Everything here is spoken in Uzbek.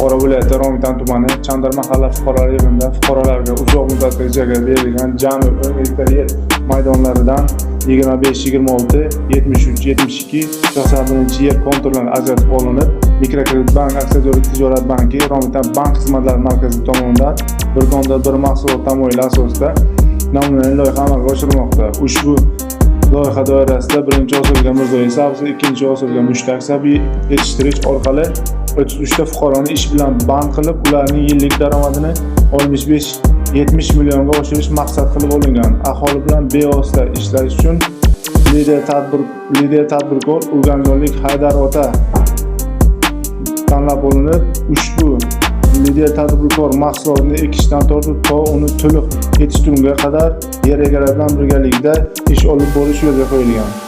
Buxoro viloyati Romitan tumani Chandar mahalla fuqarolar yig'inida fuqarolarga uzoq muddatli ijaraga berilgan jami 10 gektar yer maydonlaridan 25-26, 73-72 91 yer konturlari ajratib olinib, Mikrokredit bank aksiyadorlik tijorat banki Romitan bank xizmatlari markazi tomonidan bir konda bir mahsulot tamoyili asosida namunali loyiha amalga oshirilmoqda. Ushbu loyiha doirasida birinchi osilgan Mirzoyev sabzi, ikkinchi osilgan Mushtak sabzi yetishtirish orqali 33 ta fuqaroni ish bilan band qilib, ularning yillik daromadini 65-70 millionga oshirish maqsad qilib olingan. Aholi bilan bevosita ishlash uchun lider tadbirkor Urganjolik Haydar ota tanlab olinib, ushbu lider tadbirkor mahsulotni ekishdan tortib to uni to'liq yetishtirgunga qadar yer egalari bilan birgalikda ish olib borish yo'lga qo'yilgan.